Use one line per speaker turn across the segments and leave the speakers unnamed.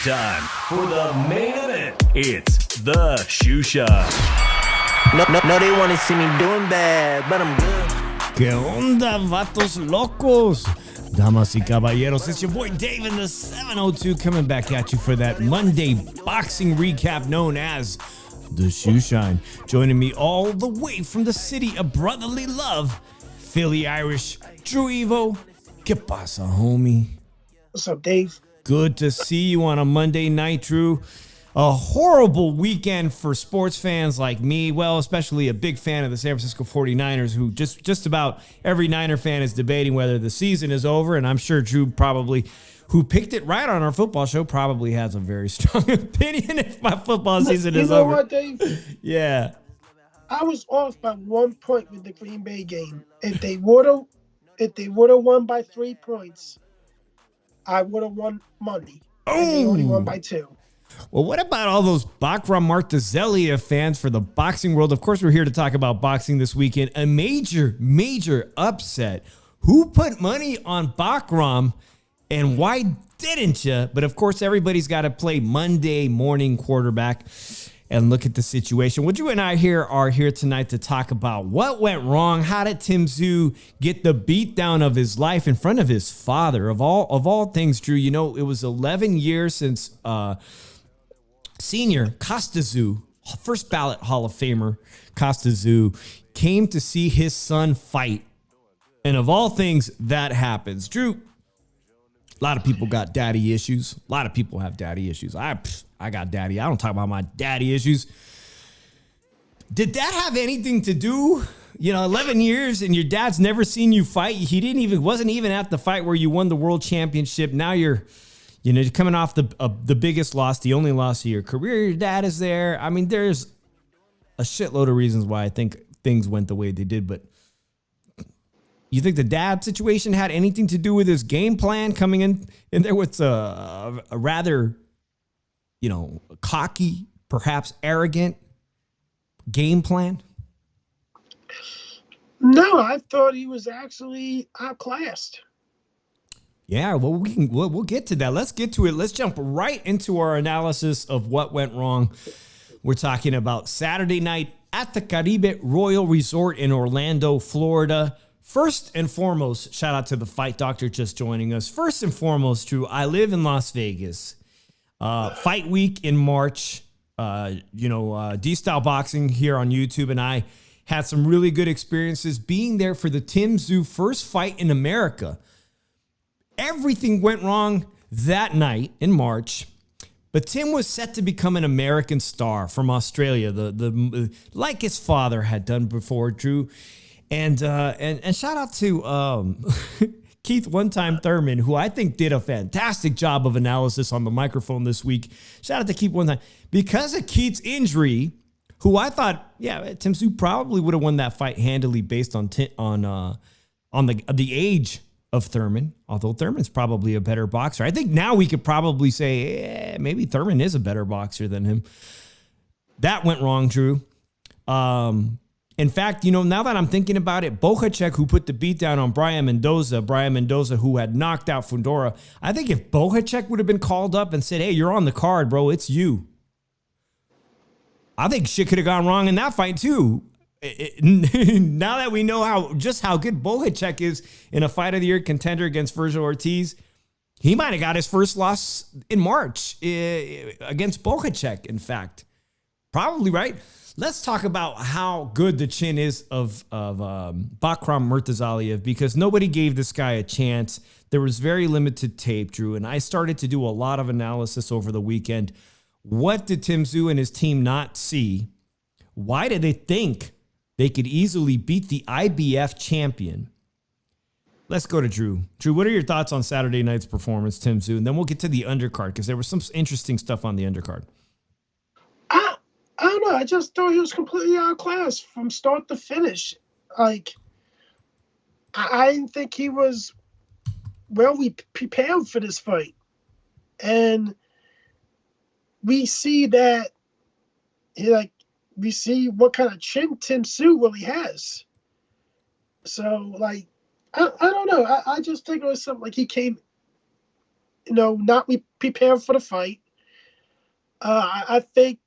time for the main event. It's the Tszyu Shot.
No, they want to see me doing bad, but I'm good.
¿Qué onda, vatos locos? Damas y caballeros, it's your boy Dave in the 702 coming back at you for that Monday boxing recap known as the Tszyu Shine. Joining me all the way from the city of brotherly love, Philly Irish, Drew Evo. ¿Qué pasa, homie?
What's up, Dave?
Good to see you on a Monday night, Drew. A horrible weekend for sports fans like me. Well, especially a big fan of the San Francisco 49ers, who just about every Niner fan is debating whether the season is over. And I'm sure Drew probably, who picked it right on our football show, probably has a very strong opinion if my football season is over.
You know what, Dave?
Yeah.
I was off by 1 point with the Green Bay game. If they would have won by 3 points, I would have won money. And they only won by 2.
Well, what about all those Bakram Martazelia fans for the boxing world? Of course, we're here to talk about boxing this weekend. A major upset. Who put money on Bakram and why didn't you? But of course, everybody's got to play Monday morning quarterback and look at the situation. Well, Drew and I are here tonight to talk about what went wrong. How did Tszyu get the beatdown of his life in front of his father? Of all things, Drew, you know, it was 11 years since senior Tszyu, first ballot Hall of Famer Tszyu, came to see his son fight. And of all things, that happens. Drew, a lot of people got daddy issues. A lot of people have daddy issues. I got daddy. I don't talk about my daddy issues. Did that have anything to do? 11 years and your dad's never seen you fight. He wasn't even at the fight where you won the world championship. Now you're coming off the biggest loss, the only loss of your career. Your dad is there. I mean, there's a shitload of reasons why I think things went the way they did, but you think the dad situation had anything to do with his game plan coming in there with a rather, cocky, perhaps arrogant game plan?
No, I thought he was actually outclassed.
Yeah, well, we'll get to that. Let's get to it. Let's jump right into our analysis of what went wrong. We're talking about Saturday night at the Caribe Royal Resort in Orlando, Florida. First and foremost, shout out to the Fight Doctor just joining us. First and foremost, Drew, I live in Las Vegas. Fight week in March, D-Style Boxing here on YouTube, and I had some really good experiences being there for the Tszyu first fight in America. Everything went wrong that night in March, but Tim was set to become an American star from Australia, the like his father had done before, Drew. And shout out to Keith One-Time Thurman, who I think did a fantastic job of analysis on the microphone this week. Shout out to Keith One-Time. Because of Keith's injury, who I thought, Tszyu probably would have won that fight handily based on the age of Thurman, although Thurman's probably a better boxer. I think now we could probably say maybe Thurman is a better boxer than him. That went wrong, Drew. In fact, now that I'm thinking about it, Bohacek, who put the beat down on Brian Mendoza, who had knocked out Fundora, I think if Bohacek would have been called up and said, hey, you're on the card, bro, it's you, I think shit could have gone wrong in that fight too. Now that we know how good Bohacek is in a fight of the year contender against Virgil Ortiz, he might have got his first loss in March against Bohacek, in fact. Probably, right? Let's talk about how good the chin is of Bakram Murtazalia, because nobody gave this guy a chance. There was very limited tape, Drew, and I started to do a lot of analysis over the weekend. What did Tszyu and his team not see? Why did they think they could easily beat the IBF champion? Let's go to Drew. Drew, what are your thoughts on Saturday night's performance, Tszyu? And then we'll get to the undercard, because there was some interesting stuff on the undercard.
I don't know. I just thought he was completely outclassed from start to finish. Like, I didn't think he was we prepared for this fight. And we see that, we see what kind of chin Tszyu really has. So, I don't know. I just think it was something like he came, not prepared for the fight. I think,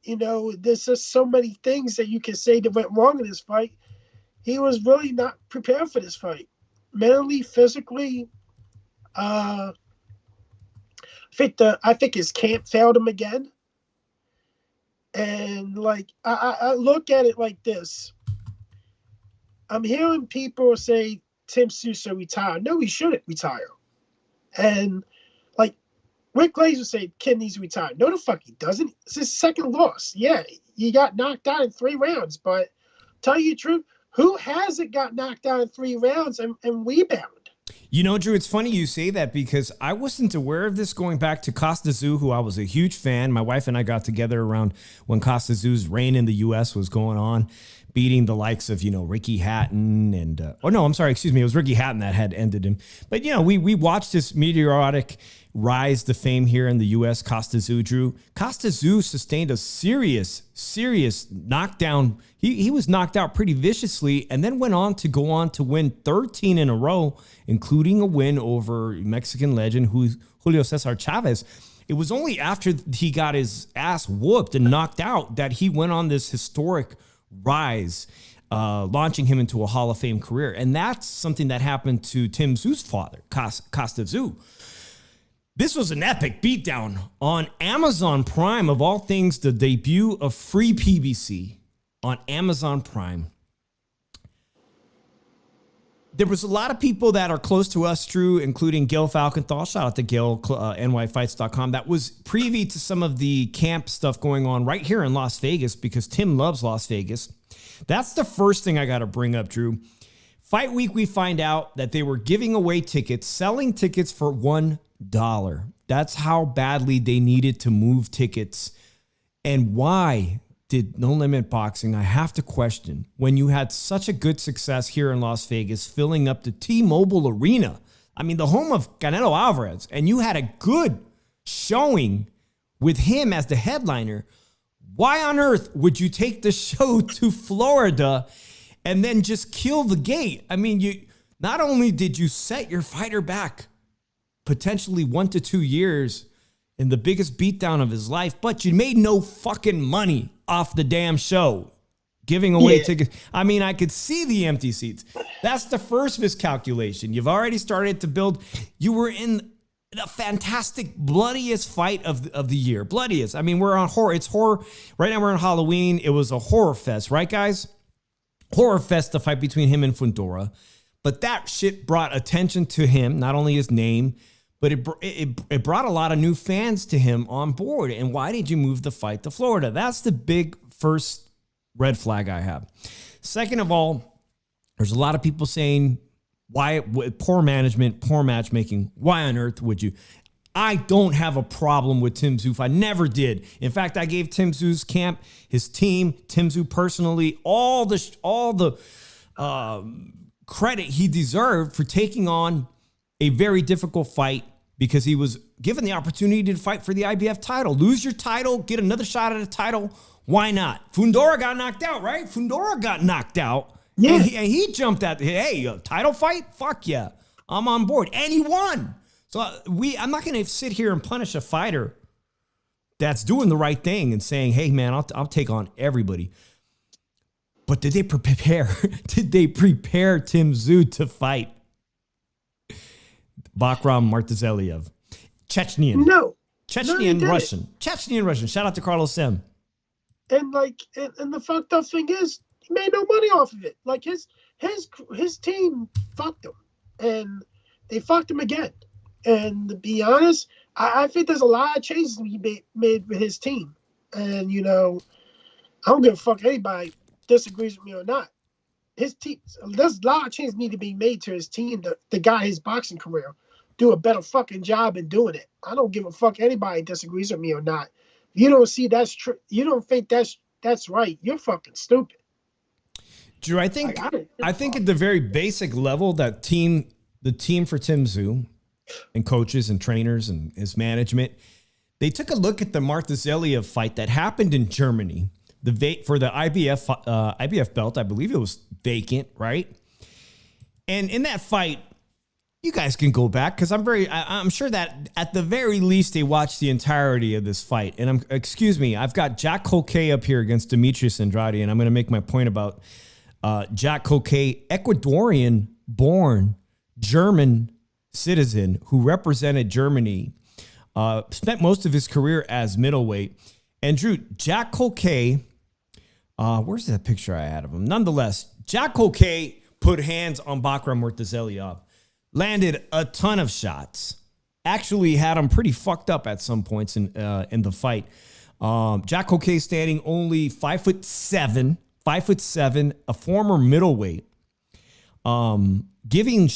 there's just so many things that you can say that went wrong in this fight. He was really not prepared for this fight. Mentally, physically, I think his camp failed him again. And like I look at it like this. I'm hearing people say Tim Tszyu should retire. No, he shouldn't retire. And like Rick Glazer said, Ken needs to retire. No, the fuck he doesn't. It's his second loss. Yeah, he got knocked out in 3 rounds. But tell you the truth, who hasn't got knocked out in 3 rounds and rebound?
Drew, it's funny you say that because I wasn't aware of this going back to Tszyu, who I was a huge fan. My wife and I got together around when Tszyu's reign in the U.S. was going on, beating the likes of, Ricky Hatton and, it was Ricky Hatton that had ended him. But, we watched this meteoric rise to fame here in the U.S., Tszyu, Drew. Tszyu sustained a serious knockdown. He was knocked out pretty viciously and then went on to win 13 in a row, including a win over Mexican legend Julio Cesar Chavez. It was only after he got his ass whooped and knocked out that he went on this historic rise, launching him into a Hall of Fame career. And that's something that happened to Tim Tszyu's father, Tszyu. This was an epic beatdown on Amazon Prime, of all things, the debut of free PBC on Amazon Prime. There was a lot of people that are close to us, Drew, including Gil Falkenthal. Shout out to Gil, nyfights.com. That was privy to some of the camp stuff going on right here in Las Vegas because Tim loves Las Vegas. That's the first thing I got to bring up, Drew. Fight week, we find out that they were giving away tickets, selling tickets for $1. That's how badly they needed to move tickets. And why did No Limit Boxing, I have to question, when you had such a good success here in Las Vegas, filling up the T-Mobile Arena, I mean, the home of Canelo Alvarez, and you had a good showing with him as the headliner, why on earth would you take the show to Florida and then just kill the gate? I mean, you not only did you set your fighter back potentially 1 to 2 years in the biggest beatdown of his life, but you made no fucking money off the damn show, giving away tickets. I mean, I could see the empty seats. That's the first miscalculation. You've already started to build. You were in the fantastic, bloodiest fight of the year. Bloodiest. I mean, we're on horror. It's horror. Right now we're on Halloween. It was a horror fest, right, guys? Horror fest, the fight between him and Fundora. But that shit brought attention to him, not only his name, but it brought a lot of new fans to him on board. And why did you move the fight to Florida? That's the big first red flag I have. Second of all, there's a lot of people saying, why poor management, poor matchmaking, why on earth would you? I don't have a problem with Tim Tszyu. I never did. In fact, I gave Tim Tszyu's camp, his team, Tim Tszyu personally, all the credit he deserved for taking on a very difficult fight because he was given the opportunity to fight for the IBF title. Lose your title, get another shot at a title. Why not? Fundora got knocked out, right? Fundora got knocked out. Yeah. And he jumped at, hey, title fight? Fuck yeah. I'm on board. And he won. So I'm not going to sit here and punish a fighter that's doing the right thing and saying, hey, man, I'll take on everybody. But did they prepare? Did they prepare Tim Tszyu to fight Bakram Martuzeliyev? Chechnyan.
No.
Chechnyan Russian. Chechnyan Russian. Shout out to Carlos Sim.
And and the fucked up thing is, he made no money off of it. Like his team fucked him, and they fucked him again. And to be honest, I think there's a lot of changes he made with his team. And I don't give a fuck anybody disagrees with me or not. His team, there's a lot of changes need to be made to his team to guide his boxing career, do a better fucking job in doing it. I don't give a fuck anybody disagrees with me or not. If you don't see that's true, you don't think that's right, you're fucking stupid.
Drew, I think at the very basic level that the team for Tim Tszyu and coaches and trainers and his management, they took a look at the Martuzeliyev fight that happened in Germany. For the IBF belt, I believe it was vacant, right? And in that fight, You guys can go back because I'm sure that at the very least they watched the entirety of this fight. And I've got Jack Colquet up here against Demetrius Andrade, and I'm going to make my point about Jack Colquet, Ecuadorian-born German citizen who represented Germany, spent most of his career as middleweight. And Drew, Jack Colquet, where's that picture I had of him? Nonetheless, Jack Colquet put hands on Bakram Murtazaliev. Landed a ton of shots. Actually had him pretty fucked up at some points in the fight. Jack Colquet standing only 5'7", a former middleweight, giving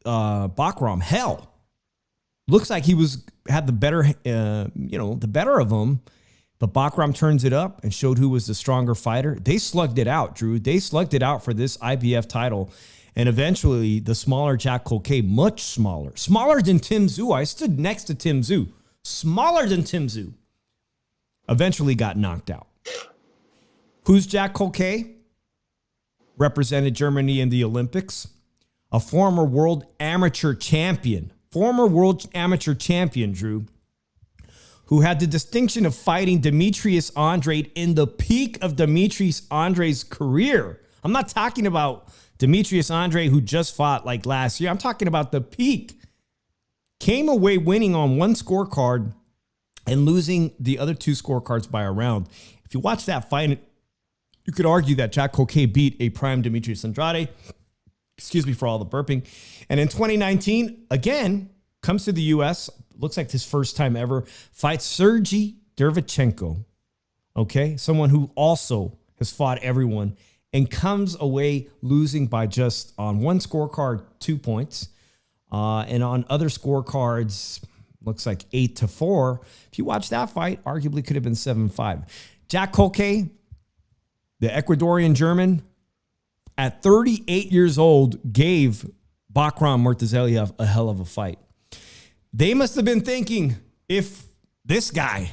Bakram hell. Looks like he had the better of him. But Bakram turns it up and showed who was the stronger fighter. They slugged it out, Drew. They slugged it out for this IBF title. And eventually, the smaller Jack Colquet, much smaller than Tszyu. I stood next to Tszyu, smaller than Tszyu, eventually got knocked out. Who's Jack Colquet? Represented Germany in the Olympics. A former world amateur champion, Drew, who had the distinction of fighting Demetrius Andrade in the peak of Demetrius Andrade's career. I'm not talking about Demetrius Andrade, who just fought like last year. I'm talking about the peak. Came away winning on one scorecard and losing the other two scorecards by a round. If you watch that fight, you could argue that Jack Colquet beat a prime Demetrius Andrade. Excuse me for all the burping. And in 2019, again, comes to the U.S., looks like his first time ever, fights Sergey Derevchenko, okay? Someone who also has fought everyone and comes away losing by just on one scorecard, 2 points. And on other scorecards, looks like 8-4. If you watch that fight, arguably could have been 7-5. Jack Colquet, the Ecuadorian German, at 38 years old, gave Bakram Murtazaliev a hell of a fight. They must have been thinking, if this guy,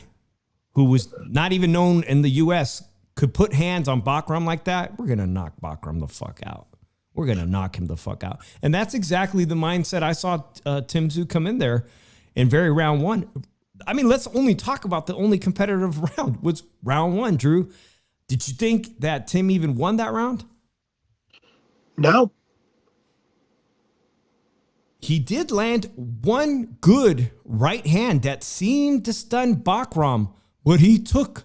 who was not even known in the U.S., could put hands on Bakram like that, we're going to knock Bakram the fuck out. We're going to knock him the fuck out. And that's exactly the mindset I saw Tszyu come in there in very round one. I mean, let's only talk about the only competitive round was round one, Drew. Did you think that Tim even won that round?
No.
He did land one good right hand that seemed to stun Bakram, but he took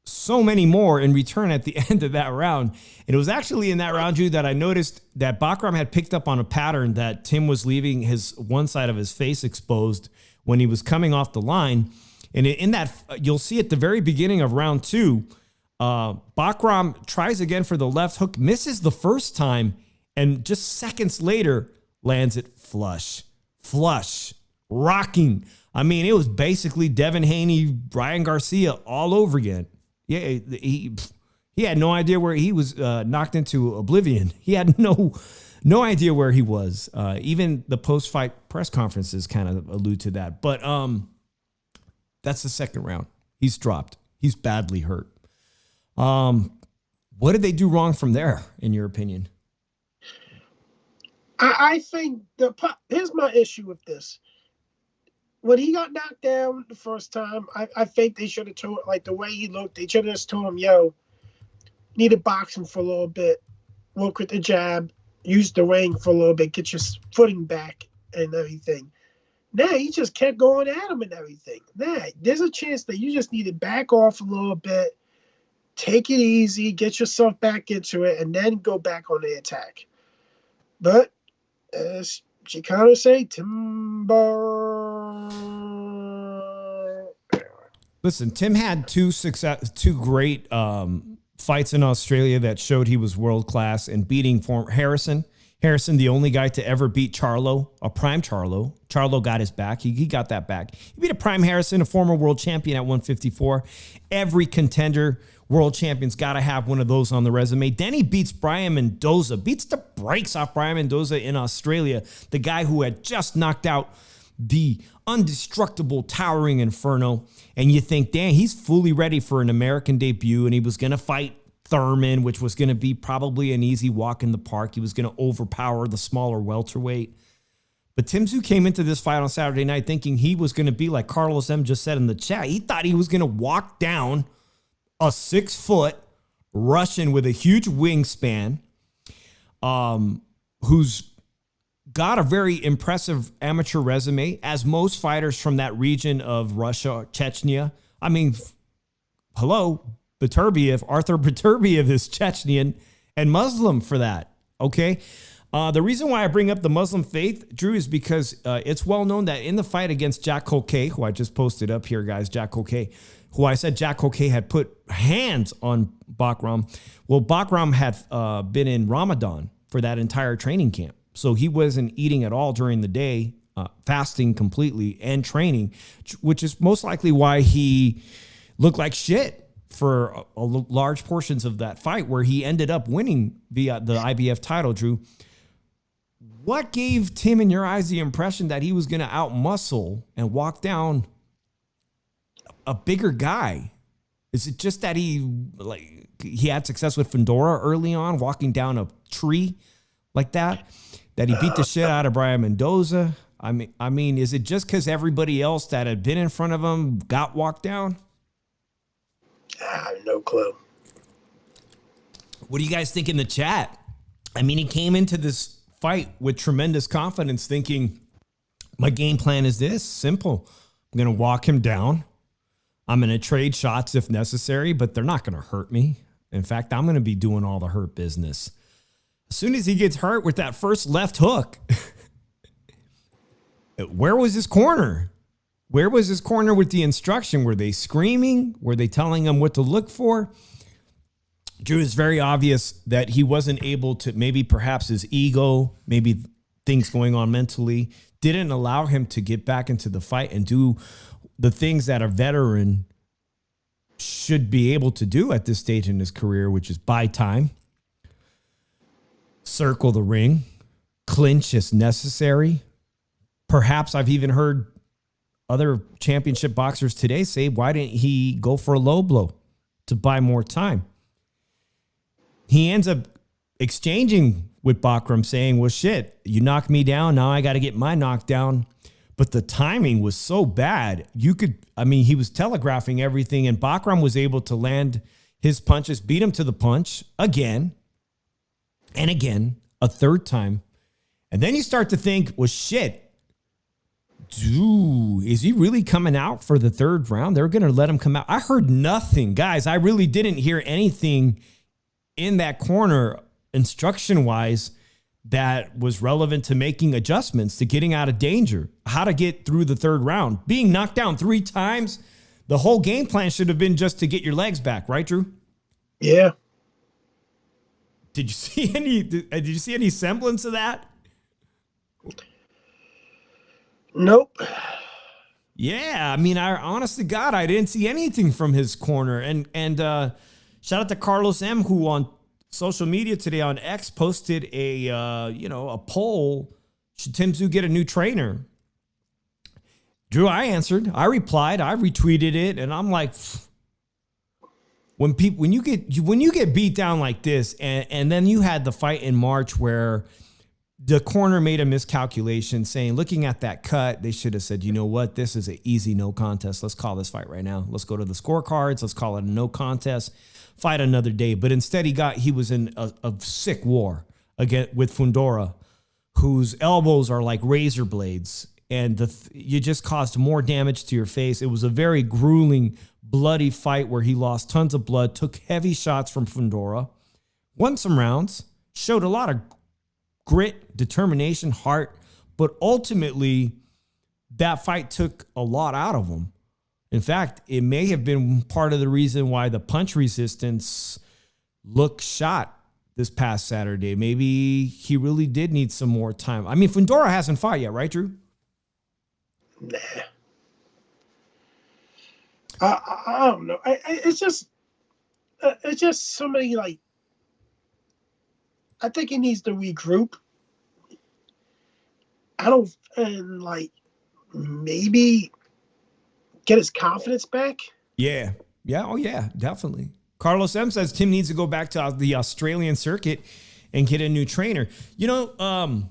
so many more in return at the end of that round. And it was actually in that round, Drew, that I noticed that Bakram had picked up on a pattern that Tim was leaving his one side of his face exposed when he was coming off the line. And in that, you'll see at the very beginning of round two, Bakram tries again for the left hook, misses the first time, and just seconds later lands it flush, rocking. I mean, it was basically Devin Haney, Brian Garcia all over again. Yeah, he had no idea where he was knocked into oblivion. He had no idea where he was. Even the post-fight press conferences kind of allude to that. But that's the second round. He's dropped. He's badly hurt. What did they do wrong from there, in your opinion?
I think here's my issue with this. When he got knocked down the first time, I think they should have told, like the way he looked, they should have just told him, yo, need to box him for a little bit, work with the jab, use the ring for a little bit, get your footing back and everything. Now he just kept going at him and everything. Now there's a chance that you just need to back off a little bit, take it easy, get yourself back into it, and then go back on the attack. But as Chicano say, timber.
Listen, Tim had two great fights in Australia that showed he was world class and beating Harrison. Harrison, the only guy to ever beat Charlo, a prime Charlo. Charlo got his back. He got that back. He beat a prime Harrison, a former world champion at 154. Every contender, world champion's got to have one of those on the resume. Then he beats Brian Mendoza, beats the brakes off Brian Mendoza in Australia, the guy who had just knocked out the indestructible Towering Inferno. And you think, damn, he's fully ready for an American debut, and he was going to fight Thurman, which was going to be probably an easy walk in the park. He was going to overpower the smaller welterweight. But Tszyu came into this fight on Saturday night thinking he was going to be like Carlos M. just said in the chat. He thought he was going to walk down a 6-foot Russian with a huge wingspan, who's got a very impressive amateur resume, as most fighters from that region of Russia, Chechnya. I mean, hello, Arthur Beterbiev is Chechnyan and Muslim for that, okay? The reason why I bring up the Muslim faith, Drew, is because it's well known that in the fight against Jack Colquet, who I just posted up here, guys, Jack Colquet, who I said Jack Colquet had put hands on Bakram. Well, Bakram had been in Ramadan for that entire training camp. So he wasn't eating at all during the day, fasting completely and training, which is most likely why he looked like shit for large portions of that fight, where he ended up winning via the IBF title, Drew. What gave Tim, in your eyes, the impression that he was going to outmuscle and walk down a bigger guy? Is it just that he had success with Fundora early on, walking down a tree like that he beat the shit out of Brian Mendoza? I mean, is it just because everybody else that had been in front of him got walked down?
I have no clue.
What do you guys think in the chat? I mean, he came into this fight with tremendous confidence, thinking, my game plan is this simple. I'm going to walk him down. I'm going to trade shots if necessary, but they're not going to hurt me. In fact, I'm going to be doing all the hurt business. As soon as he gets hurt with that first left hook, where was his corner? Where was his corner with the instruction? Were they screaming? Were they telling him what to look for? Drew, it's very obvious that he wasn't able to, maybe perhaps his ego, maybe things going on mentally, didn't allow him to get back into the fight and do the things that a veteran should be able to do at this stage in his career, which is buy time, circle the ring, clinch as necessary. Perhaps I've even heard other championship boxers today say, why didn't he go for a low blow to buy more time? He ends up exchanging with Bakram, saying, well, shit, you knocked me down. Now I got to get my knockdown. But the timing was so bad. He was telegraphing everything, and Bakram was able to land his punches, beat him to the punch again and again, a third time. And then you start to think, well, shit, dude, is he really coming out for the third round? They're going to let him come out. I heard nothing. Guys, I really didn't hear anything in that corner instruction-wise that was relevant to making adjustments, to getting out of danger, how to get through the third round. Being knocked down 3 times, the whole game plan should have been just to get your legs back, right, Drew?
Yeah.
Did you see any semblance of that?
Nope.
Yeah, I mean, honest to God, I didn't see anything from his corner. And shout out to Carlos M., who on social media today on X posted a poll. Should Tszyu get a new trainer? Drew, I answered. I replied. I retweeted it, and I'm like, when you get beat down like this, and then you had the fight in March where the corner made a miscalculation, saying, looking at that cut, they should have said, you know what, this is an easy no contest. Let's call this fight right now. Let's go to the scorecards. Let's call it a no contest. Fight another day. But instead, he was in a sick war again with Fundora, whose elbows are like razor blades, and you just caused more damage to your face. It was a very grueling, bloody fight where he lost tons of blood, took heavy shots from Fundora, won some rounds, showed a lot of grit, determination, heart, but ultimately that fight took a lot out of him. In fact, it may have been part of the reason why the punch resistance looked shot this past Saturday. Maybe he really did need some more time. I mean, Fundora hasn't fought yet, right, Drew?
Nah. I don't know. It's just so many, like, I think he needs to regroup. Maybe get his confidence back.
Yeah. Yeah. Oh, yeah, definitely. Carlos M says Tim needs to go back to the Australian circuit and get a new trainer. You know,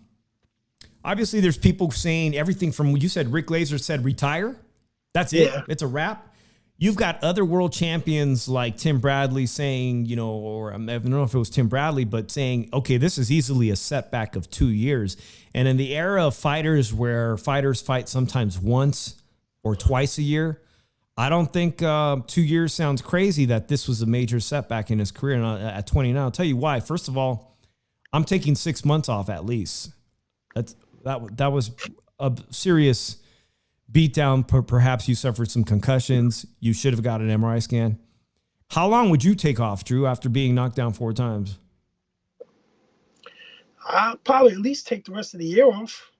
obviously there's people saying everything from what you said. Rick Laser said retire. That's it.
Yeah.
It's a wrap. You've got other world champions like Tim Bradley saying, you know, or I don't know if it was Tim Bradley, but saying, okay, this is easily a setback of 2 years. And in the era of fighters where fighters fight sometimes once or twice a year, I don't think 2 years sounds crazy that this was a major setback in his career. And at 29, I'll tell you why. First of all, I'm taking 6 months off at least. That was a serious beatdown. Perhaps you suffered some concussions. You should have got an MRI scan. How long would you take off, Drew, after being knocked down 4 times?
I'll probably at least take the rest of the year off.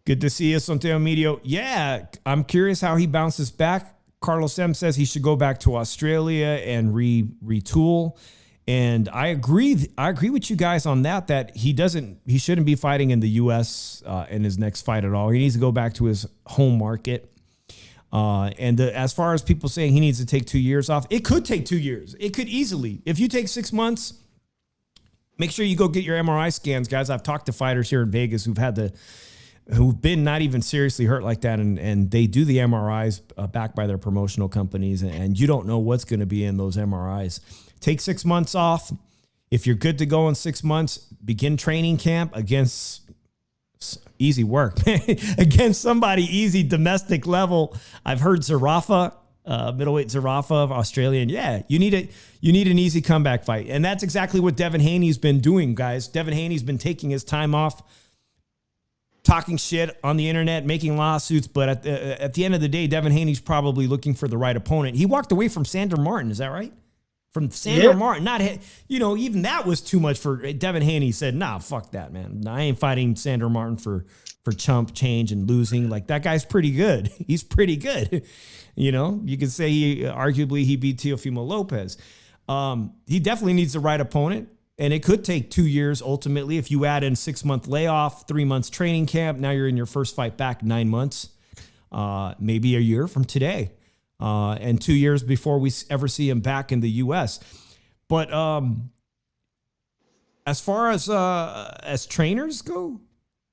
Good to see you, Santiago Medio. Yeah, I'm curious how he bounces back. Carlos M says he should go back to Australia and retool. And I agree with you guys on that he shouldn't be fighting in the U.S. In his next fight at all. He needs to go back to his home market. As far as people saying he needs to take 2 years off, it could take 2 years. It could easily. If you take 6 months, make sure you go get your MRI scans, guys. I've talked to fighters here in Vegas who've been not even seriously hurt like that, and they do the MRIs backed by their promotional companies, and you don't know what's going to be in those MRIs. Take 6 months off. If you're good to go in 6 months, begin training camp against easy work, against somebody easy domestic level. I've heard Zarafa, middleweight Zarafa of Australian. Yeah, you need an easy comeback fight, and that's exactly what Devin Haney's been doing, guys. Devin Haney's been taking his time off, talking shit on the internet, making lawsuits, but at the end of the day, Devin Haney's probably looking for the right opponent. He walked away from Sandor Martin, is that right? From Sandor Martin, even that was too much for Devin Haney. Said, nah, fuck that, man. I ain't fighting Sandor Martin for chump change and losing. Like, that guy's pretty good. He's pretty good. You know, you could say arguably he beat Teofimo Lopez. He definitely needs the right opponent. And it could take 2 years ultimately. If you add in 6 month layoff, 3 months training camp, now you're in your first fight back 9 months, maybe a year from today, and 2 years before we ever see him back in the U.S. But as far as trainers go,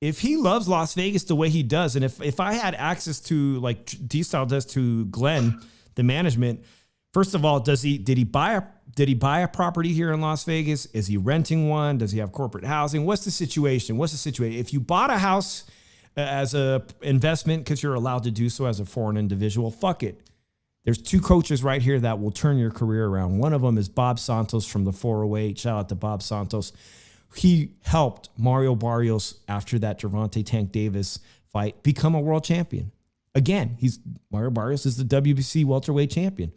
if he loves Las Vegas the way he does, and if I had access to like D-Style does to Glenn, the management, first of all, did he buy a property here in Las Vegas? Is he renting one? Does he have corporate housing? What's the situation? If you bought a house as a investment, because you're allowed to do so as a foreign individual, fuck it. There's 2 coaches right here that will turn your career around. One of them is Bob Santos from the 408. Shout out to Bob Santos. He helped Mario Barrios after that Gervonta Tank Davis fight become a world champion. Again, Mario Barrios is the WBC welterweight champion.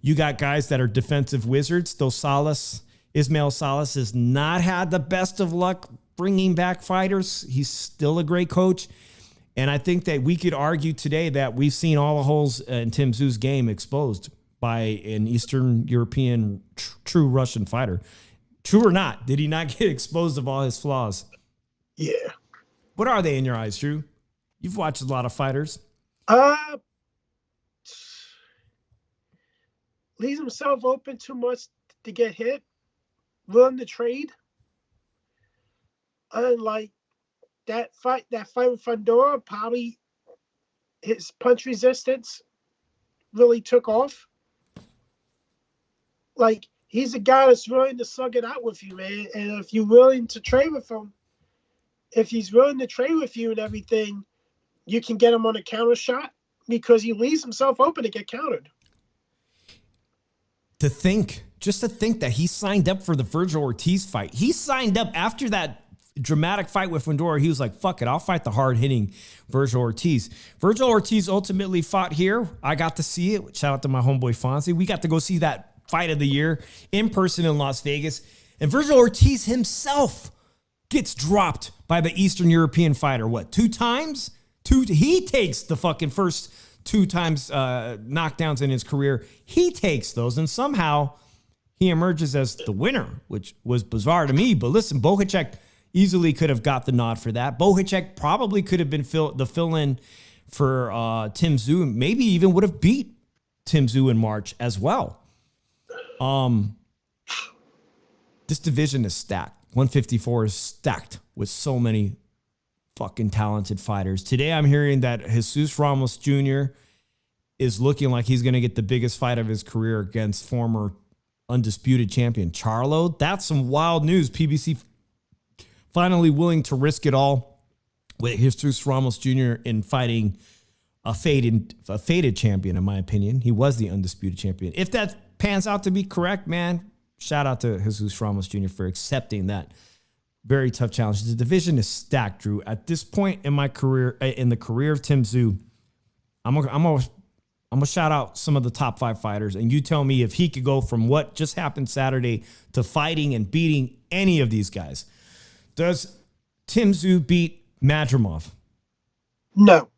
You got guys that are defensive wizards. Ismail Salas has not had the best of luck bringing back fighters. He's still a great coach. And I think that we could argue today that we've seen all the holes in Tim Tszyu's game exposed by an Eastern European true Russian fighter. True or not, did he not get exposed of all his flaws?
Yeah.
What are they in your eyes, Drew? You've watched a lot of fighters.
Leaves himself open too much to get hit. Willing to trade. Unlike that fight with Fundora, probably his punch resistance really took off. Like, he's a guy that's willing to slug it out with you, man. And if you're willing to trade with him, if he's willing to trade with you and everything, you can get him on a counter shot because he leaves himself open to get countered.
Just to think that he signed up for the Virgil Ortiz fight. He signed up after that dramatic fight with Fundora. He was like, fuck it, I'll fight the hard-hitting Virgil Ortiz. Virgil Ortiz ultimately fought here. I got to see it. Shout out to my homeboy Fonzie. We got to go see that fight of the year in person in Las Vegas. And Virgil Ortiz himself gets dropped by the Eastern European fighter. What, 2 times? He takes the fucking first 2 times knockdowns in his career. He takes those, and somehow he emerges as the winner, which was bizarre to me. But listen, Bohacek easily could have got the nod for that. Bohacek probably could have been the fill-in for Tim Tszyu, maybe even would have beat Tim Tszyu in March as well. This division is stacked. 154 is stacked with so many fucking talented fighters. Today I'm hearing that Jesus Ramos Jr. is looking like he's going to get the biggest fight of his career against former undisputed champion Charlo. That's some wild news. PBC finally willing to risk it all with Jesus Ramos Jr. in fighting a faded champion, in my opinion. He was the undisputed champion. If that pans out to be correct, man, shout out to Jesus Ramos Jr. for accepting that very tough challenge. The division is stacked, Drew. At this point in my career, in the career of Tim Tszyu, I'm gonna shout out some of the top 5 fighters, and you tell me if he could go from what just happened Saturday to fighting and beating any of these guys. Does Tim Tszyu beat Madrimov?
No.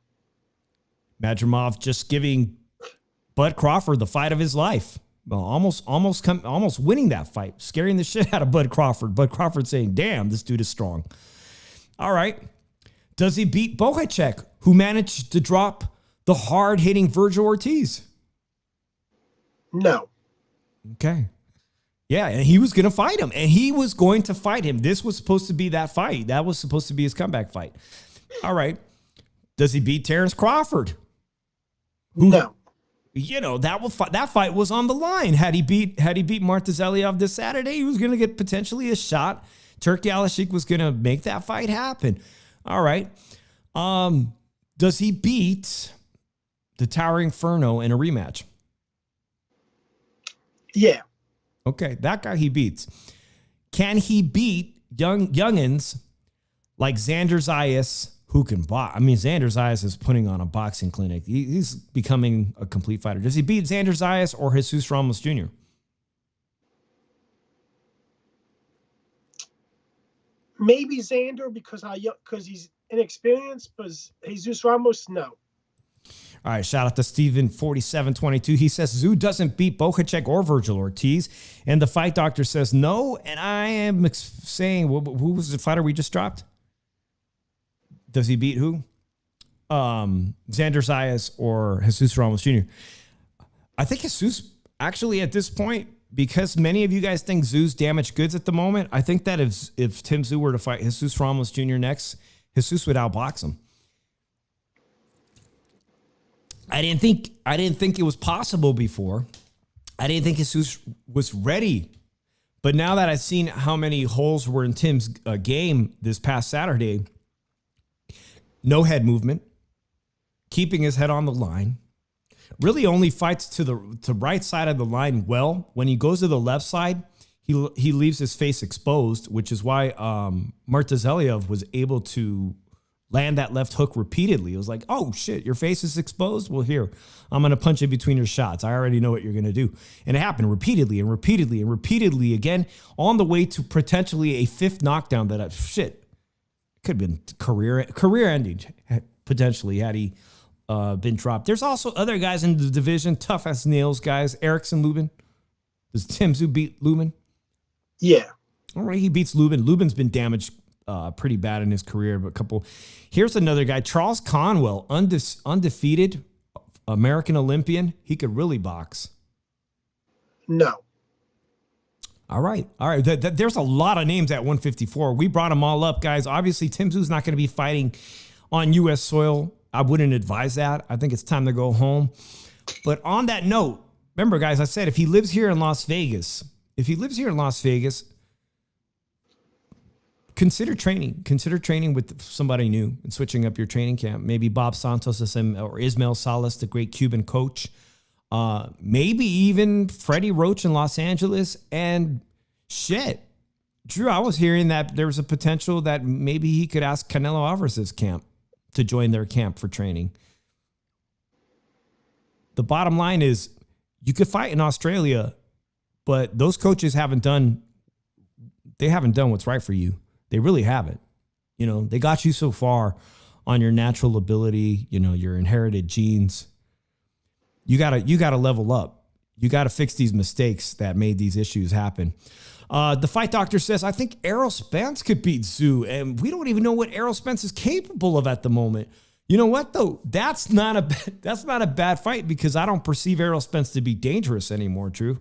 Madrimov just giving Bud Crawford the fight of his life. Well, almost winning that fight, scaring the shit out of Bud Crawford. Bud Crawford saying, damn, this dude is strong. All right. Does he beat Bohacek, who managed to drop the hard-hitting Virgil Ortiz?
No.
Okay. Yeah, and he was going to fight him, and he was going to fight him. This was supposed to be that fight. That was supposed to be his comeback fight. All right. Does he beat Terrence Crawford?
No.
You know, that fight was on the line. Had he beat Martezeliov this Saturday, he was going to get potentially a shot. Turki Alashik was going to make that fight happen. All right. Does he beat the Towering Inferno in a rematch?
Yeah.
Okay, that guy he beats. Can he beat youngins like Xander Zayas, who can box? I mean, Xander Zayas is putting on a boxing clinic. He's becoming a complete fighter. Does he beat Xander Zayas or Jesus Ramos Jr.?
Maybe Xander because he's inexperienced, but Jesus Ramos, no.
All right, shout out to Steven4722. He says Tszyu doesn't beat Bohacek or Virgil Ortiz. And the fight doctor says no. And I am saying, who was the fighter we just dropped? Does he beat who? Xander Zayas or Jesus Ramos Jr.? I think Jesus, actually at this point, because many of you guys think Tszyu's damaged goods at the moment, I think that if Tim Tszyu were to fight Jesus Ramos Jr. next, Jesus would outbox him. I didn't think it was possible before. I didn't think Jesus was ready. But now that I've seen how many holes were in Tim's game this past Saturday, no head movement, keeping his head on the line, really only fights to the right side of the line well. When he goes to the left side, he leaves his face exposed, which is why Martezeliov was able to land that left hook repeatedly. It was like, oh shit, your face is exposed? Well, here, I'm going to punch it between your shots. I already know what you're going to do. And it happened repeatedly and repeatedly and repeatedly again, on the way to potentially a 5th knockdown that, could have been career ending, potentially, had he been dropped. There's also other guys in the division, tough as nails guys. Erickson Lubin. Does Tim Tszyu beat Lubin?
Yeah.
All right, he beats Lubin. Lubin's been damaged pretty bad in his career, but here's another guy, Charles Conwell, undefeated American Olympian. He could really box.
No.
All right. There's a lot of names at 154. We brought them all up, guys. Obviously, Tim Tszyu's not going to be fighting on U.S. soil. I wouldn't advise that. I think it's time to go home. But on that note, remember, guys, I said if he lives here in Las Vegas, consider training with somebody new and switching up your training camp. Maybe Bob Santos or Ismael Salas, the great Cuban coach. Maybe even Freddie Roach in Los Angeles. And shit, Drew, I was hearing that there was a potential that maybe he could ask Canelo Alvarez's camp to join their camp for training. The bottom line is you could fight in Australia, but those coaches haven't done what's right for you. They really haven't. You know, they got you so far on your natural ability, your inherited genes. You gotta level up. You gotta fix these mistakes that made these issues happen. The fight doctor says, I think Errol Spence could beat Tszyu, and we don't even know what Errol Spence is capable of at the moment. You know what though? That's not a bad fight because I don't perceive Errol Spence to be dangerous anymore, Drew.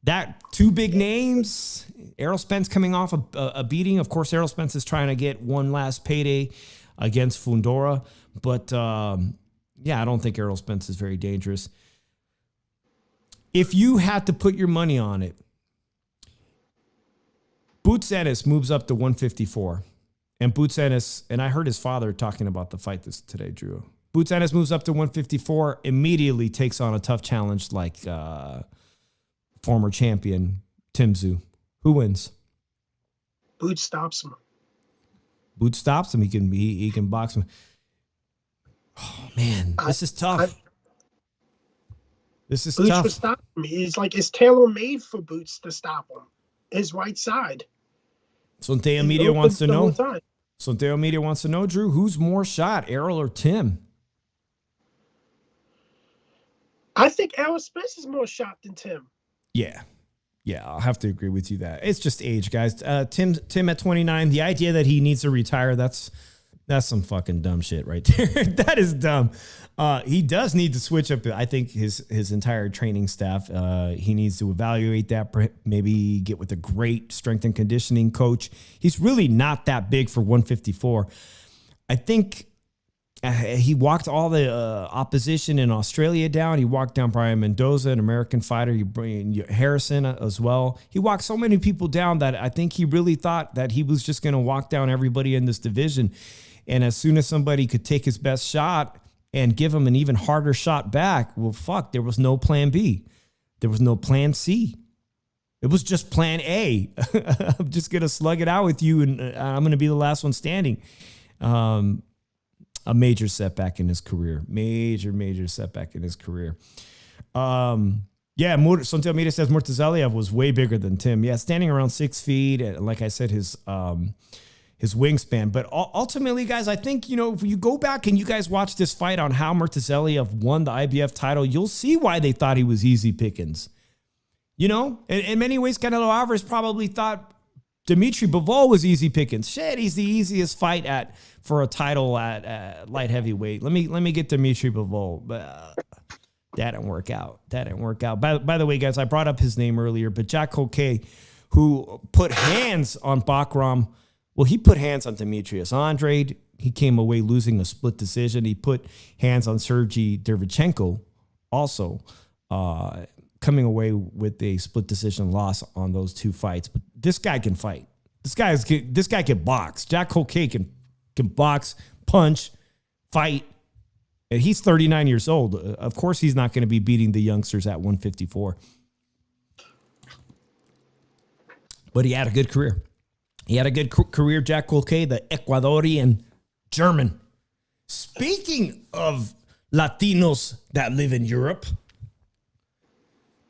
that two big names. Errol Spence coming off a beating. Of course, Errol Spence is trying to get one last payday against Fundora. But, yeah, I don't think Errol Spence is very dangerous. If you had to put your money on it, Boots Ennis moves up to 154. And Boots Ennis, and I heard his father talking about the fight today, Drew. Boots Ennis moves up to 154, immediately takes on a tough challenge like former champion Tszyu. Who wins?
Boots stops him.
Boots stops him. He can box him. Oh man, this is tough. This is
Boots
tough.
would stop him. It's tailor made for Boots to stop him. His right side.
Sonteo Media wants to know. Sonteo Media wants to know, Drew, who's more shot, Errol or Tim?
I think Errol Spence is more shot than Tim.
Yeah. Yeah, I'll have to agree with you that. It's just age, guys. Tim at 29, the idea that he needs to retire, that's some fucking dumb shit right there. That is dumb. He does need to switch up, I think, his entire training staff. He needs to evaluate that, maybe get with a great strength and conditioning coach. He's really not that big for 154. I think he walked all the opposition in Australia down. He walked down Brian Mendoza, an American fighter. You bring Harrison as well. He walked so many people down that I think he really thought that he was just going to walk down everybody in this division. And as soon as somebody could take his best shot and give him an even harder shot back, well, fuck, there was no plan B. There was no plan C. It was just plan A. I'm just going to slug it out with you, and I'm going to be the last one standing. A major setback in his career. Major setback in his career. Yeah, Sonteo Media says Murtazaliev was way bigger than Tim. Yeah, standing around 6 feet. And like I said, his wingspan. But ultimately, guys, I think, if you go back and you guys watch this fight on how Murtazaliev won the IBF title, you'll see why they thought he was easy pickings. In many ways, Canelo Alvarez probably thought Dimitri Bivol was easy pickings. Shit, he's the easiest fight for a title at light heavyweight. Let me get Dimitri Bivol, but that didn't work out. By the way, guys, I brought up his name earlier, but Jack Colquet, who put hands on Bakram. Well, he put hands on Demetrius Andrade. He came away losing a split decision. He put hands on Sergey Derevchenko, also coming away with a split decision loss on those two fights. But this guy can fight. This guy can box. Jack Colquet can box, punch, fight. And he's 39 years old. Of course, he's not going to be beating the youngsters at 154. But he had a good career. Jack Colquet, the Ecuadorian German. Speaking of Latinos that live in Europe,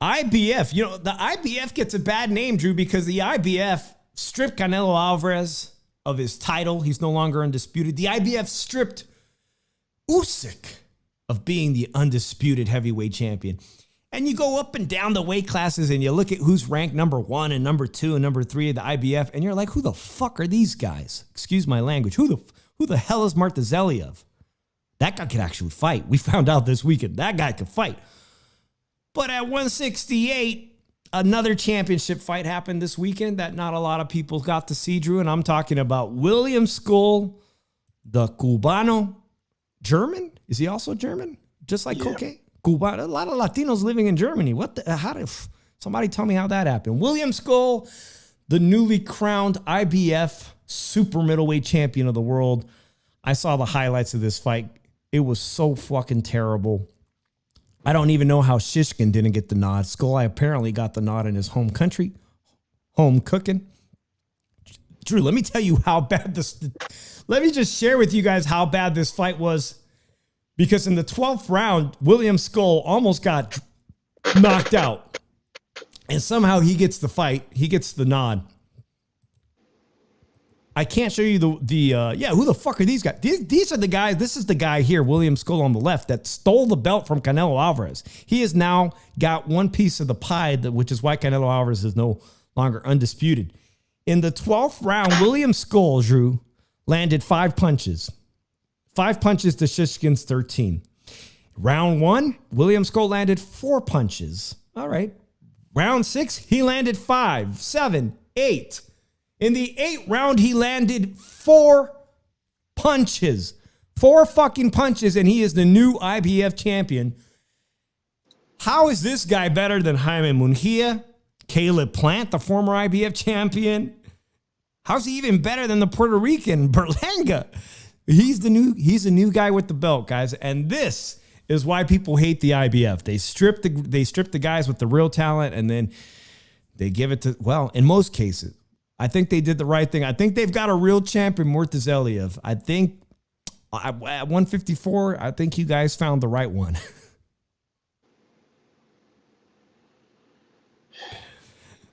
IBF, the IBF gets a bad name, Drew, because the IBF stripped Canelo Alvarez of his title. He's no longer undisputed. The IBF stripped Usyk of being the undisputed heavyweight champion. And you go up and down the weight classes and you look at who's ranked number 1 and number 2 and number 3 of the IBF, and you're like, who the fuck are these guys? Excuse my language. Who the hell is Murtazaliev? That guy could actually fight. We found out this weekend that guy could fight. But at 168, another championship fight happened this weekend that not a lot of people got to see, Drew. And I'm talking about William Skull, the Cubano. German? Is he also German? Just like Colquet? Cubano. A lot of Latinos living in Germany. Somebody tell me how that happened. William Skull, the newly crowned IBF super middleweight champion of the world. I saw the highlights of this fight. It was so fucking terrible. I don't even know how Shishkin didn't get the nod. Skull apparently got the nod in his home country. Home cooking. Drew, let me tell you how bad let me just share with you guys how bad this fight was. Because in the 12th round, William Skull almost got knocked out. And somehow he gets the fight. He gets the nod. I can't show you who the fuck are these guys? These are the guys. This is the guy here, William Skull on the left, that stole the belt from Canelo Alvarez. He has now got one piece of the pie, which is why Canelo Alvarez is no longer undisputed. In the 12th round, William Skull, Drew, landed 5 punches. 5 punches to Shishkin's 13. Round 1, William Skull landed 4 punches. All right. Round 6, he landed 5, 7, 8. In the 8th round, he landed 4 punches. 4 fucking punches, and he is the new IBF champion. How is this guy better than Jaime Munguia, Caleb Plant, the former IBF champion? How's he even better than the Puerto Rican Berlanga? He's the new guy with the belt, guys. And this is why people hate the IBF. They strip the guys with the real talent, and then they give it to, well, in most cases, I think they did the right thing. I think they've got a real champion, Murtazaliev. I think at 154, I think you guys found the right one.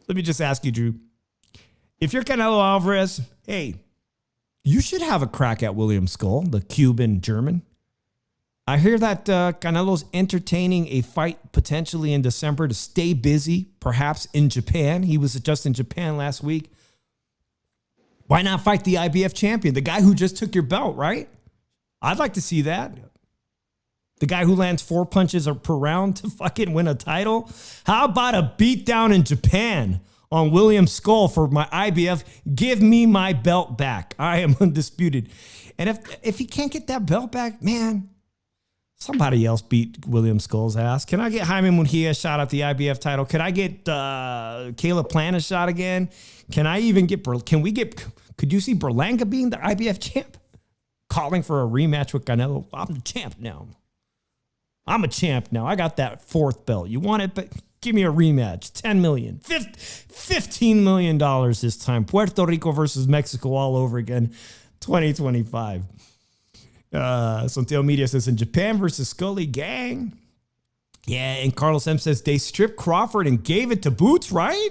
Let me just ask you, Drew. If you're Canelo Alvarez, hey, you should have a crack at William Skull, the Cuban German. I hear that Canelo's entertaining a fight potentially in December to stay busy, perhaps in Japan. He was just in Japan last week. Why not fight the IBF champion, the guy who just took your belt, right? I'd like to see that. The guy who lands 4 punches per round to fucking win a title. How about a beatdown in Japan on William Skull for my IBF? Give me my belt back. I am undisputed. And if he can't get that belt back, man, somebody else beat William Skull's ass. Can I get Jaime Munguia a shot at the IBF title? Could I get Caleb Plant a shot again? Can I even get, could you see Berlanga being the IBF champ? Calling for a rematch with Canelo. I'm the champ now. I'm a champ now. I got that 4th belt. You want it, but give me a rematch. $10 million. $15 million this time. Puerto Rico versus Mexico all over again. 2025. Santiago Media says, in Japan versus Scully, gang. Yeah, and Carlos M says, they stripped Crawford and gave it to Boots, right?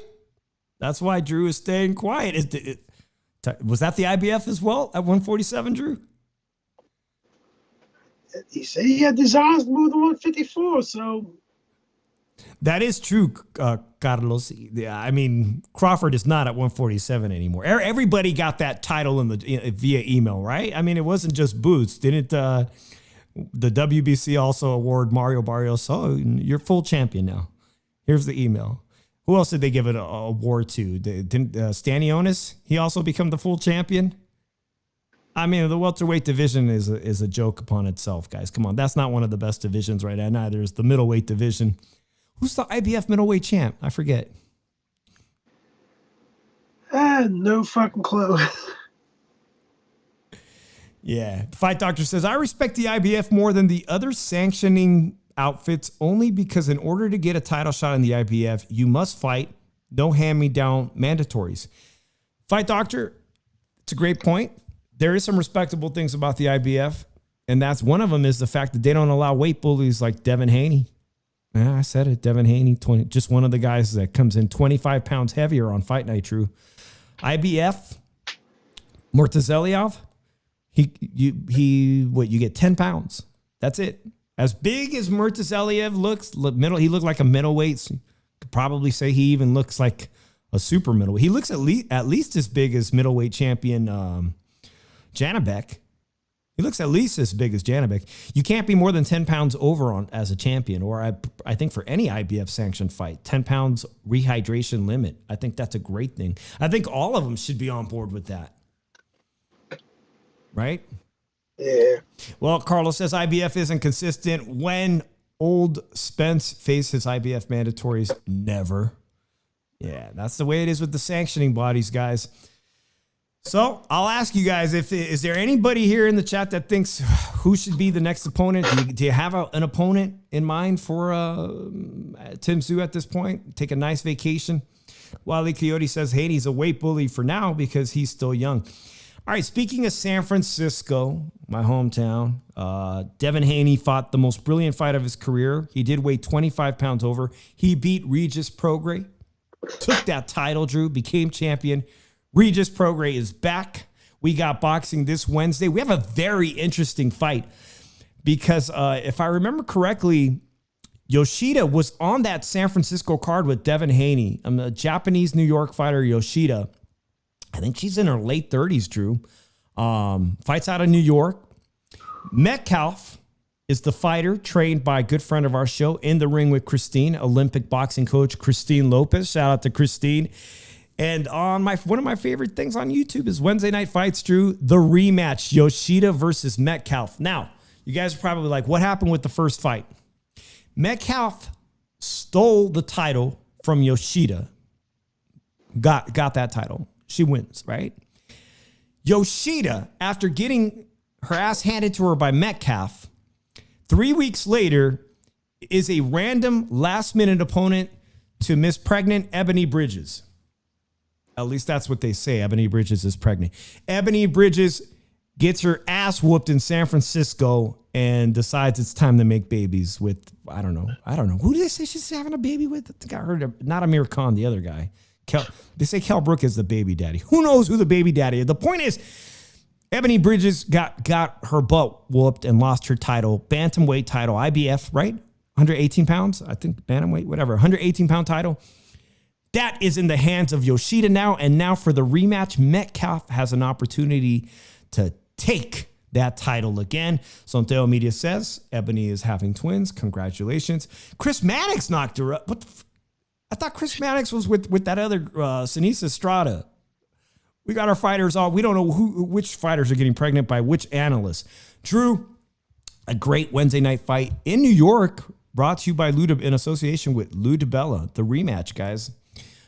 That's why Drew is staying quiet. Was that the IBF as well at 147, Drew?
He said he had desires to move to 154, so.
That is true, Carlos. Yeah, I mean, Crawford is not at 147 anymore. Everybody got that title via email, right? I mean, it wasn't just Boots. Didn't the WBC also award Mario Barrios? Oh, you're full champion now. Here's the email. Who else did they give it an award to? Didn't Stanionis? He also become the full champion? I mean, the welterweight division is a joke upon itself, guys. Come on, that's not one of the best divisions right now. Neither is the middleweight division. Who's the IBF middleweight champ? I forget.
No fucking clue.
Yeah. Fight Doctor says, I respect the IBF more than the other sanctioning outfits only because in order to get a title shot in the IBF, you must fight. No hand-me-down mandatories. Fight Doctor, it's a great point. There is some respectable things about the IBF, and that's one of them is the fact that they don't allow weight bullies like Devin Haney. Yeah, I said it. Devin Haney, just one of the guys that comes in 25 pounds heavier on Fight Night, True. IBF, Murtazaliev, you get 10 pounds. That's it. As big as Murtazaliev looks, he looked like a middleweight. You could probably say he even looks like a super middleweight. He looks at least as big as middleweight champion Janibek. He looks at least as big as Janibek. You can't be more than 10 pounds over as a champion, or I think for any IBF sanctioned fight, 10 pounds rehydration limit. I think that's a great thing. I think all of them should be on board with that. Right?
Yeah.
Well, Carlos says IBF isn't consistent. When old Spence faced his IBF mandatories, never. Yeah, that's the way it is with the sanctioning bodies, guys. So I'll ask you guys, is there anybody here in the chat that thinks who should be the next opponent? Do you have an opponent in mind for Tim Tszyu at this point? Take a nice vacation. Wally Coyote says Haney's a weight bully for now because he's still young. All right, speaking of San Francisco, my hometown, Devin Haney fought the most brilliant fight of his career. He did weigh 25 pounds over. He beat Regis Prograis, took that title, Drew, became champion. Regis Prograis is back. We got boxing this Wednesday. We have a very interesting fight because if I remember correctly, Yoshida was on that San Francisco card with Devin Haney. A Japanese New York fighter, Yoshida. I think she's in her late 30s, Drew. Fights out of New York. Metcalf is the fighter trained by a good friend of our show, In the Ring with Christine, Olympic boxing coach Christine Lopez. Shout out to Christine. And on one of my favorite things on YouTube is Wednesday Night Fights, Drew, the rematch, Yoshida versus Metcalf. Now, you guys are probably like, what happened with the first fight? Metcalf stole the title from Yoshida. Got that title. She wins, right? Yoshida, after getting her ass handed to her by Metcalf, 3 weeks later is a random last-minute opponent to Miss Pregnant Ebony Bridges. At least that's what they say. Ebony Bridges is pregnant. Ebony Bridges gets her ass whooped in San Francisco and decides it's time to make babies with, I don't know. Who did they say she's having a baby with? I think I heard, not Amir Khan, the other guy. They say Kell Brook is the baby daddy. Who knows who the baby daddy is? The point is, Ebony Bridges got her butt whooped and lost her title, bantamweight title, IBF, right? 118 pounds, I think, bantamweight, whatever, 118-pound title. That is in the hands of Yoshida now, and now for the rematch, Metcalf has an opportunity to take that title again. Sonteo Media says Ebony is having twins. Congratulations. Chris Mannix knocked her up. What the I thought Chris Mannix was with that other Sinisa Estrada. We got our fighters all. We don't know which fighters are getting pregnant by which analysts. Drew, a great Wednesday night fight in New York, brought to you by in association with Lou DiBella, the rematch, guys.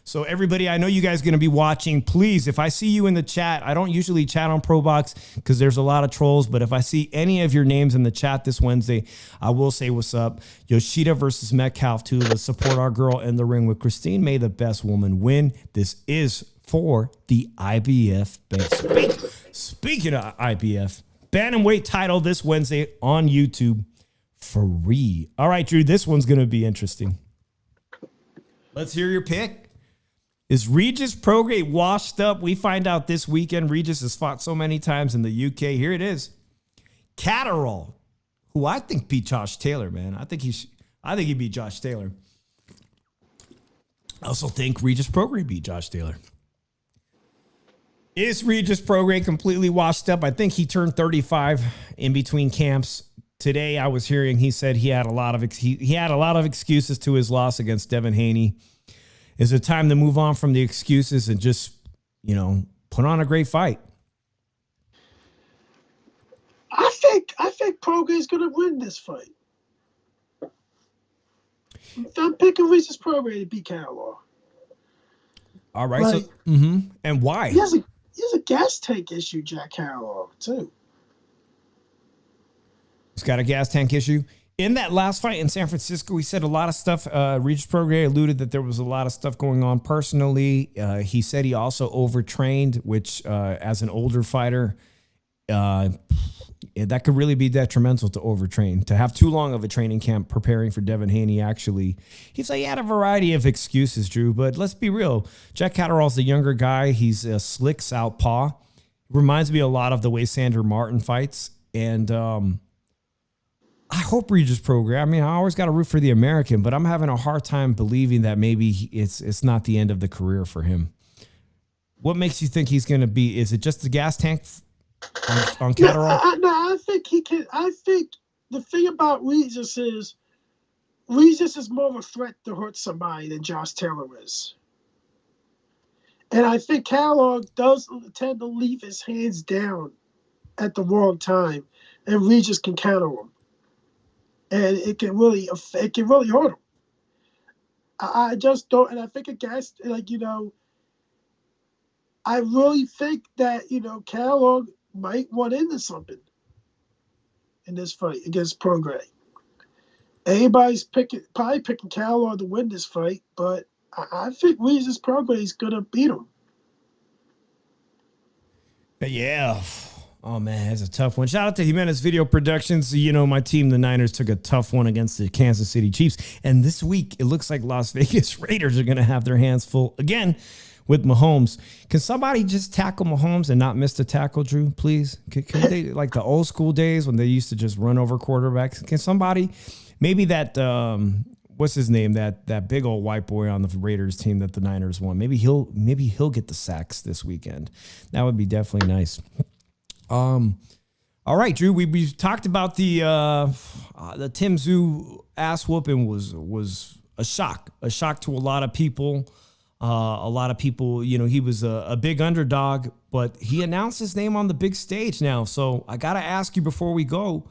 So everybody, I know you guys are going to be watching. Please, if I see you in the chat, I don't usually chat on ProBox because there's a lot of trolls, but if I see any of your names in the chat this Wednesday, I will say what's up. Yoshida versus Metcalf, too. Let's support our girl In the Ring with Christine. May the best woman win. This is for the IBF. Speaking of IBF, bantamweight title this Wednesday on YouTube, free. All right, Drew, this one's going to be interesting. Let's hear your pick. Is Regis Prograis washed up? We find out this weekend. Regis has fought so many times in the UK. Here it is. Catterall, who I think beat Josh Taylor, man. I think he beat Josh Taylor. I also think Regis Prograis beat Josh Taylor. Is Regis Prograis completely washed up? I think he turned 35 in between camps. Today I was hearing he said he had a lot of excuses to his loss against Devin Haney. Is it time to move on from the excuses and just, put on a great fight?
I think Prograis is going to win this fight. I'm picking Regis Prograis to beat Catterall.
All right. And why?
He has a gas tank issue, Jack Catterall, too.
He's got a gas tank issue. In that last fight in San Francisco, he said a lot of stuff. Regis Prograis alluded that there was a lot of stuff going on personally. He said he also overtrained, which as an older fighter, that could really be detrimental to overtrain. To have too long of a training camp preparing for Devin Haney, actually. He's like, he had a variety of excuses, Drew, but let's be real. Jack Catterall's the younger guy. He's a slick southpaw. Reminds me a lot of the way Sandor Martin fights. And I hope Regis Prograis. I mean, I always got to root for the American, but I'm having a hard time believing that maybe it's not the end of the career for him. What makes you think he's going to be? Is it just the gas tank on Catterall?
I think he can. I think the thing about Regis is more of a threat to hurt somebody than Josh Taylor is. And I think Catterall does tend to leave his hands down at the wrong time, and Regis can counter him. And it can really hurt him. I just don't, and I think I really think that Catterall might want into something in this fight against Prograis. Everybody's probably picking Catterall to win this fight, but I think Regis Prograis is gonna beat him.
Yeah. Oh, man, that's a tough one. Shout out to Jimenez Video Productions. My team, the Niners, took a tough one against the Kansas City Chiefs. And this week, it looks like Las Vegas Raiders are going to have their hands full again with Mahomes. Can somebody just tackle Mahomes and not miss the tackle, Drew, please? Can they, like the old school days when they used to just run over quarterbacks? Can somebody, maybe that, what's his name, that big old white boy on the Raiders team that the Niners won, maybe he'll get the sacks this weekend. That would be definitely nice. All All right, Drew. We talked about the Tszyu ass whooping was a shock to a lot of people. A lot of people, he was a big underdog, but he announced his name on the big stage now. So I got to ask you before we go,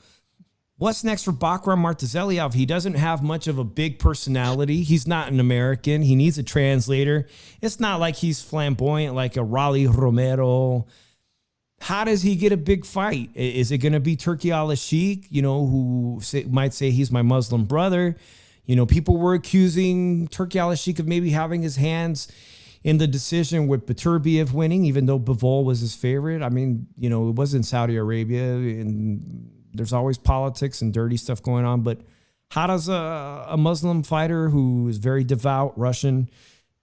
what's next for Bakram Martuzeliov? He doesn't have much of a big personality. He's not an American. He needs a translator. It's not like he's flamboyant like a Raleigh Romero. How does he get a big fight? Is it going to be Turki Al-Sheikh, who might say he's my Muslim brother? People were accusing Turki Al-Sheikh of maybe having his hands in the decision with Beterbiev winning, even though Bivol was his favorite. I mean, it was in Saudi Arabia, and there's always politics and dirty stuff going on. But how does a Muslim fighter who is very devout, Russian,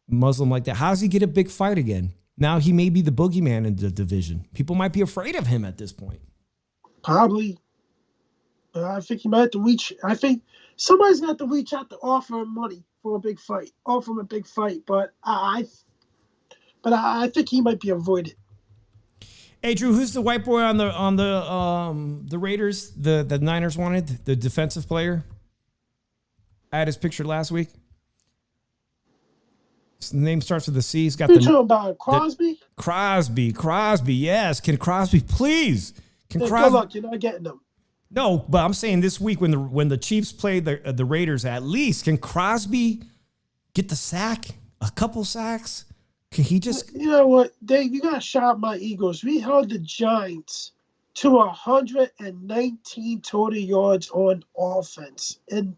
Muslim like that, how does he get a big fight again? Now he may be the boogeyman in the division. People might be afraid of him at this point.
Probably. I think he might have to reach. I think somebody's got to reach out to offer him money for a big fight. Offer him a big fight, but I think he might be avoided.
Hey Drew, who's the white boy on the Raiders? The Niners wanted the defensive player. I had his picture last week. His name starts with a C. He's got
You're talking about Crosby?
Crosby. Yes. Can Crosby please?
Good luck. You're not getting them.
No, but I'm saying this week when the Chiefs played the Raiders, at least can Crosby get the sack? A couple sacks? Can he just?
You know what, Dave? You got to shout my Eagles. We held the Giants to 119 total yards on offense, and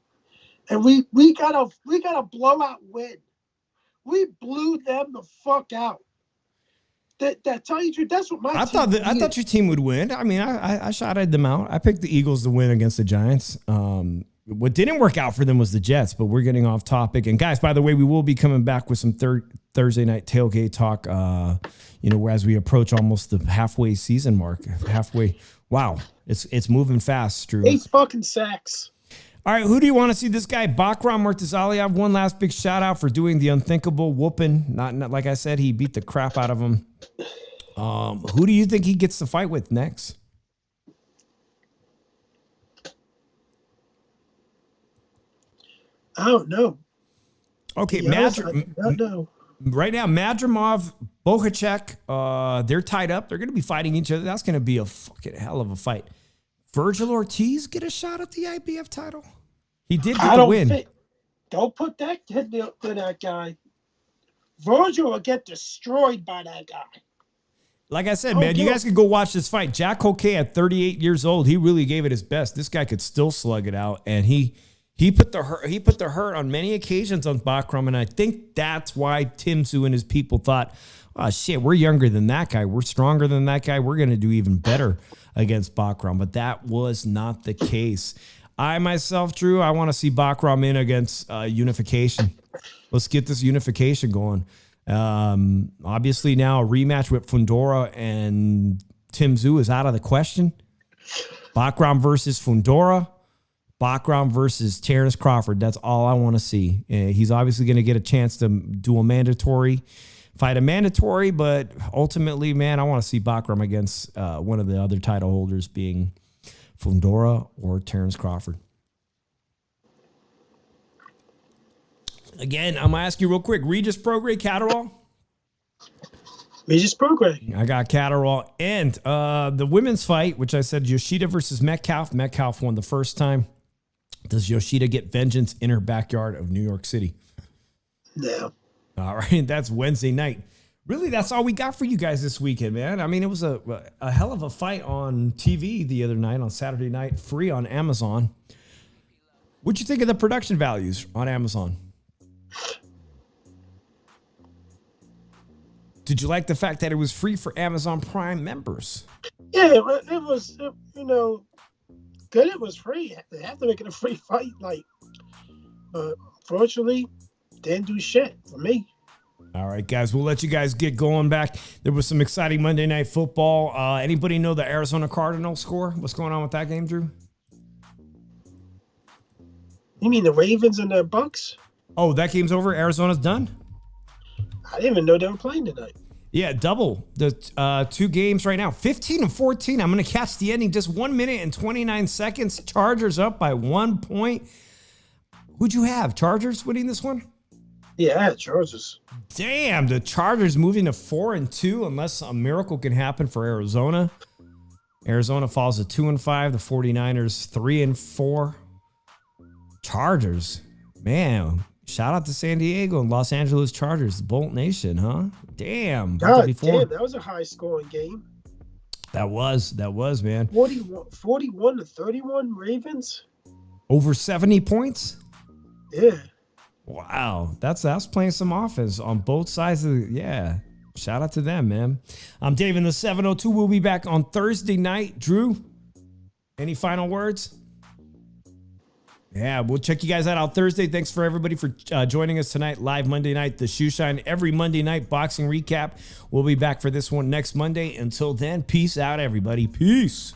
we got a blowout win. We blew them the fuck out. That tell you the truth, that's what I
thought your team would win. I mean, I shouted them out. I picked the Eagles to win against the Giants. What didn't work out for them was the Jets, but we're getting off topic. And guys, by the way, we will be coming back with some Thursday night tailgate talk. As we approach almost the halfway season mark. Wow, it's moving fast, Drew.
8 fucking sacks.
All right, who do you want to see? This guy, Bakram Martuzeliov, one last big shout out for doing the unthinkable, whooping. Not like I said, he beat the crap out of him. Who do you think he gets to fight with next?
I don't know.
Okay,
I don't know.
Right now, Madrimov, Bohacek, they're tied up. They're going to be fighting each other. That's going to be a fucking hell of a fight. Virgil Ortiz get a shot at the IBF title? He did get the win.
Don't put that kid to that guy. Virgil will get destroyed by that guy.
Like I said, man, you guys can go watch this fight. Jack Coquet at 38 years old, he really gave it his best. This guy could still slug it out, and he put the hurt on many occasions on Bakram, and I think that's why Tszyu and his people thought, oh, shit, we're younger than that guy. We're stronger than that guy. We're going to do even better against Bakram. But that was not the case. I myself, Drew, I want to see Bakram in against unification. Let's get this unification going. Obviously now a rematch with Fundora and Tszyu is out of the question. Bakram versus Fundora. Bakram versus Terrence Crawford. That's all I want to see. He's obviously going to get a chance to do a mandatory, but ultimately, man, I want to see Bakram against one of the other title holders, being Fundora or Terrence Crawford. Again, I'm going to ask you real quick. Regis Prograis, Catterall?
Regis Prograis.
I got Catterall. And the women's fight, which I said Yoshida versus Metcalf. Metcalf won the first time. Does Yoshida get vengeance in her backyard of New York City?
No.
All right, that's Wednesday night. Really, that's all we got for you guys this weekend, man. I mean, it was a hell of a fight on TV the other night, on Saturday night, free on Amazon. What'd you think of the production values on Amazon? Did you like the fact that it was free for Amazon Prime members?
Yeah, it was, good. It was free. They have to make it a free fight. Fortunately, didn't do shit for me.
All right, guys, we'll let you guys get going back. There was some exciting Monday Night Football. Anybody know the Arizona Cardinals score? What's going on with that game, Drew?
You mean the Ravens and the Bucks?
Oh, that game's over? Arizona's done?
I didn't even know they were playing tonight.
Yeah, double the 2 games right now. 15-14. I'm going to catch the ending. Just 1 minute and 29 seconds. Chargers up by 1 point. Who'd you have? Chargers winning this one?
Yeah, Chargers.
Damn, the Chargers moving to 4-2 unless a miracle can happen for Arizona. Arizona falls to 2-5. The 49ers 3-4. Chargers, man, shout out to San Diego and Los Angeles Chargers, Bolt Nation, huh? Damn.
God damn, that was a high scoring game.
That was, man.
41-31 Ravens.
Over 70 points?
Yeah.
Wow. That's playing some offense on both sides of the, yeah. Shout out to them, man. I'm Dave in the 702. We'll be back on Thursday night. Drew, any final words? Yeah, we'll check you guys out on Thursday. Thanks for everybody for joining us tonight. Live Monday night, the Shoe Shine. Every Monday night, boxing recap. We'll be back for this one next Monday. Until then, peace out, everybody. Peace.